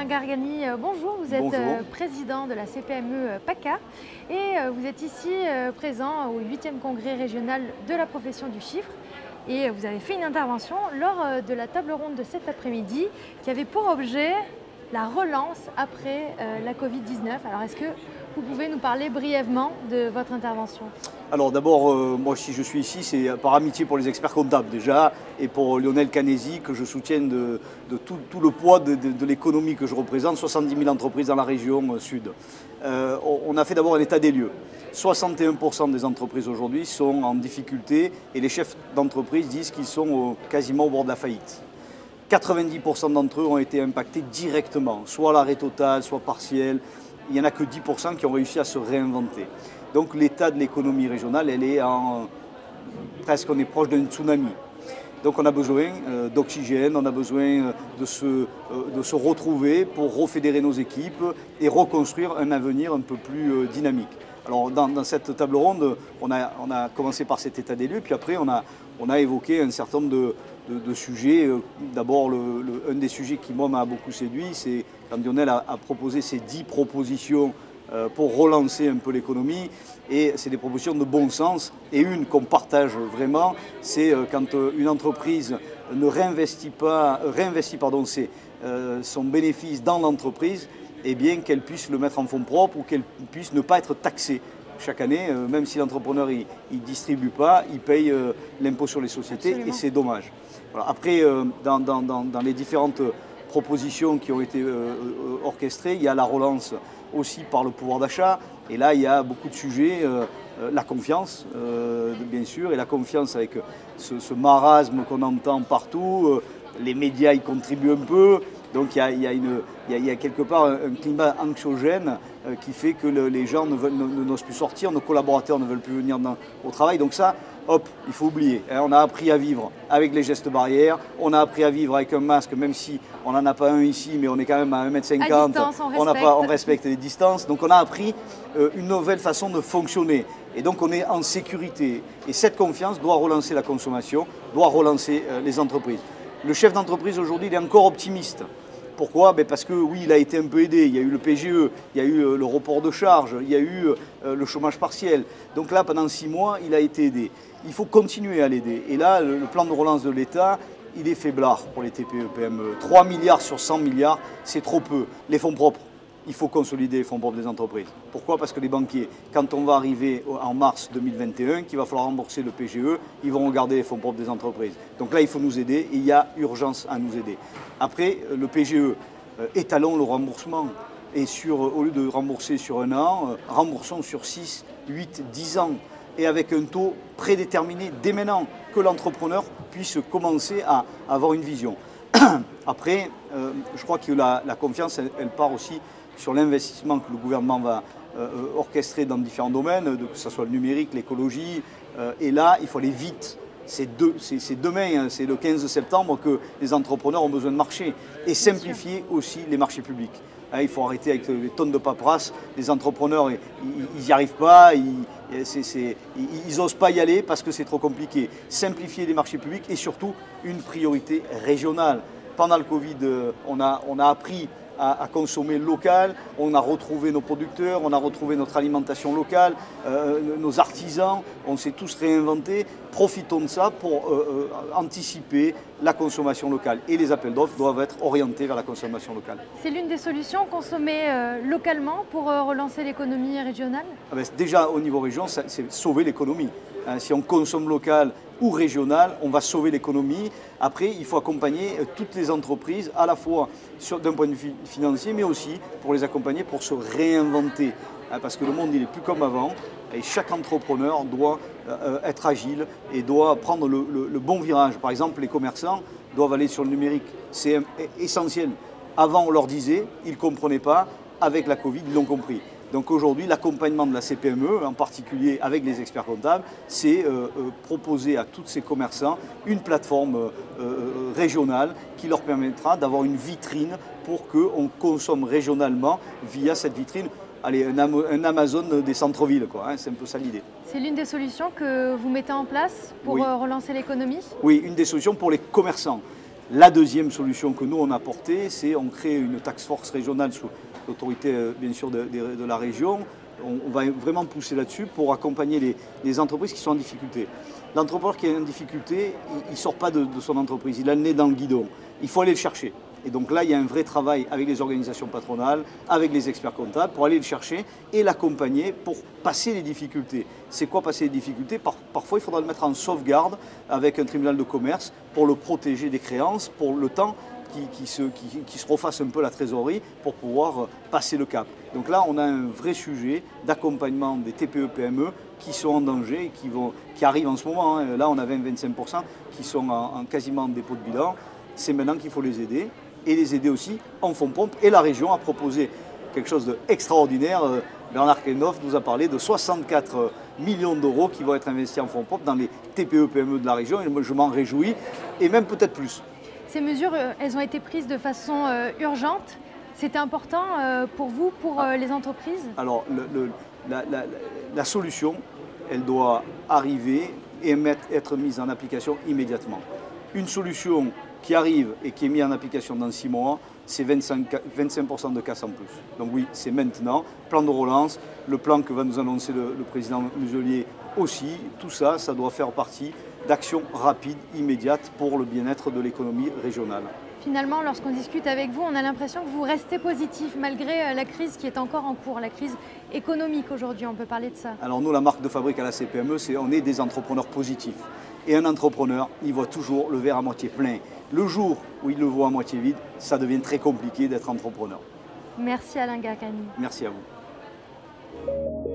Gargani, bonjour, vous êtes président de la CPME PACA et vous êtes ici présent au 8e congrès régional de la profession du chiffre et vous avez fait une intervention lors de la table ronde de cet après-midi qui avait pour objet la relance après la Covid-19. Alors est-ce que vous pouvez nous parler brièvement de votre intervention? Alors d'abord, moi si je suis ici, c'est par amitié pour les experts comptables déjà, et pour Lionel Canesi que je soutiens de tout le poids de l'économie que je représente, 70 000 entreprises dans la région sud. On a fait d'abord un état des lieux. 61% des entreprises aujourd'hui sont en difficulté et les chefs d'entreprise disent qu'ils sont quasiment au bord de la faillite. 90% d'entre eux ont été impactés directement, soit à l'arrêt total, soit partiel. Il n'y en a que 10% qui ont réussi à se réinventer. Donc l'état de l'économie régionale, elle est presque, on est proche d'un tsunami. Donc on a besoin d'oxygène, on a besoin de se retrouver pour refédérer nos équipes et reconstruire un avenir un peu plus dynamique. Alors dans cette table ronde, on a commencé par cet état des lieux, puis après on a évoqué un certain nombre de sujets. D'abord, un des sujets qui moi m'a beaucoup séduit, c'est quand Lionel a proposé ces 10 propositions pour relancer un peu l'économie, et c'est des propositions de bon sens, et une qu'on partage vraiment, c'est quand une entreprise ne réinvestit son bénéfice dans l'entreprise, eh bien qu'elle puisse le mettre en fonds propres ou qu'elle puisse ne pas être taxée. Chaque année, même si l'entrepreneur ne distribue pas, il paye l'impôt sur les sociétés. Absolument. Et c'est dommage. Voilà. Après, dans les différentes propositions qui ont été orchestrées, il y a la relance aussi par le pouvoir d'achat. Et là, il y a beaucoup de sujets. La confiance, bien sûr, et la confiance avec ce marasme qu'on entend partout. Les médias y contribuent un peu. Donc il y a quelque part un climat anxiogène qui fait que les gens n'osent plus sortir, nos collaborateurs ne veulent plus venir au travail. Donc ça, hop, il faut oublier. On a appris à vivre avec les gestes barrières, on a appris à vivre avec un masque, même si on n'en a pas un ici, mais on est quand même à 1,50 m. À distance, on respecte les distances. Donc on a appris une nouvelle façon de fonctionner. Et donc on est en sécurité. Et cette confiance doit relancer la consommation, doit relancer les entreprises. Le chef d'entreprise aujourd'hui, il est encore optimiste. Pourquoi? Parce que oui, il a été un peu aidé. Il y a eu le PGE, il y a eu le report de charges, il y a eu le chômage partiel. Donc là, pendant 6 mois, il a été aidé. Il faut continuer à l'aider. Et là, le plan de relance de l'État, il est faiblard pour les TPE-PME. 3 milliards sur 100 milliards, c'est trop peu. Les fonds propres, il faut consolider les fonds propres des entreprises. Pourquoi? Parce que les banquiers, quand on va arriver en mars 2021, qu'il va falloir rembourser le PGE, ils vont regarder les fonds propres des entreprises. Donc là, il faut nous aider et il y a urgence à nous aider. Après, le PGE, étalons le remboursement. Et au lieu de rembourser sur 1 an, remboursons sur 6, 8, 10 ans. Et avec un taux prédéterminé dès maintenant, que l'entrepreneur puisse commencer à avoir une vision. Après, je crois que la confiance, elle part aussi sur l'investissement que le gouvernement va orchestrer dans différents domaines, que ce soit le numérique, l'écologie. Et là, il faut aller vite. C'est demain, hein, c'est le 15 septembre que les entrepreneurs ont besoin de marcher. Et simplifier aussi les marchés publics. Hein, il faut arrêter avec les tonnes de paperasse. Les entrepreneurs, ils n'y arrivent pas, ils n'osent pas y aller parce que c'est trop compliqué. Simplifier les marchés publics et surtout une priorité régionale. Pendant le Covid, on a appris à consommer local, on a retrouvé nos producteurs, on a retrouvé notre alimentation locale, nos artisans, on s'est tous réinventés. Profitons de ça pour anticiper la consommation locale. Et les appels d'offres doivent être orientés vers la consommation locale. C'est l'une des solutions, consommer localement pour relancer l'économie régionale? Déjà au niveau région, c'est sauver l'économie. Si on consomme local ou régional, on va sauver l'économie. Après, il faut accompagner toutes les entreprises, à la fois d'un point de vue financier, mais aussi pour les accompagner pour se réinventer. Parce que le monde, il n'est plus comme avant. Et chaque entrepreneur doit être agile et doit prendre le bon virage. Par exemple, les commerçants doivent aller sur le numérique. C'est essentiel. Avant, on leur disait, ils ne comprenaient pas. Avec la Covid, ils l'ont compris. Donc aujourd'hui, l'accompagnement de la CPME, en particulier avec les experts comptables, c'est proposer à tous ces commerçants une plateforme régionale qui leur permettra d'avoir une vitrine pour qu'on consomme régionalement via cette vitrine. Allez, un Amazon des centres-villes, quoi, hein, c'est un peu ça l'idée. C'est l'une des solutions que vous mettez en place pour relancer l'économie? Oui, une des solutions pour les commerçants. La deuxième solution que nous on a apportée, c'est on crée une task force régionale sous l'autorité bien sûr de la région. On va vraiment pousser là-dessus pour accompagner les entreprises qui sont en difficulté. L'entrepreneur qui est en difficulté, il ne sort pas de son entreprise, il a le nez dans le guidon. Il faut aller le chercher. Et donc là, il y a un vrai travail avec les organisations patronales, avec les experts comptables, pour aller le chercher et l'accompagner pour passer les difficultés. C'est quoi passer les difficultés? Parfois, il faudra le mettre en sauvegarde avec un tribunal de commerce pour le protéger des créances, pour le temps qui se refasse un peu la trésorerie pour pouvoir passer le cap. Donc là, on a un vrai sujet d'accompagnement des TPE-PME qui sont en danger, qui arrivent en ce moment. Hein. Là, on a 20-25% qui sont quasiment en dépôt de bilan. C'est maintenant qu'il faut les aider et les aider aussi en fonds propres. Et la région a proposé quelque chose d'extraordinaire. Bernard Klenhoff nous a parlé de 64 millions d'euros qui vont être investis en fonds propres dans les TPE-PME de la région. Et moi, je m'en réjouis, et même peut-être plus. Ces mesures, elles ont été prises de façon urgente. C'était important pour vous, pour les entreprises? Alors, la solution, elle doit arriver et être mise en application immédiatement. Une solution qui arrive et qui est mise en application dans 6 mois, c'est 25% de casse en plus. Donc oui, c'est maintenant. Plan de relance, le plan que va nous annoncer le président Muselier aussi, tout ça, ça doit faire partie d'actions rapides, immédiates pour le bien-être de l'économie régionale. Finalement, lorsqu'on discute avec vous, on a l'impression que vous restez positif malgré la crise qui est encore en cours, la crise économique aujourd'hui, on peut parler de ça. Alors nous, la marque de fabrique à la CPME, on est des entrepreneurs positifs. Et un entrepreneur, il voit toujours le verre à moitié plein. Le jour où il le voit à moitié vide, ça devient très compliqué d'être entrepreneur. Merci Alain Gacani. Merci à vous.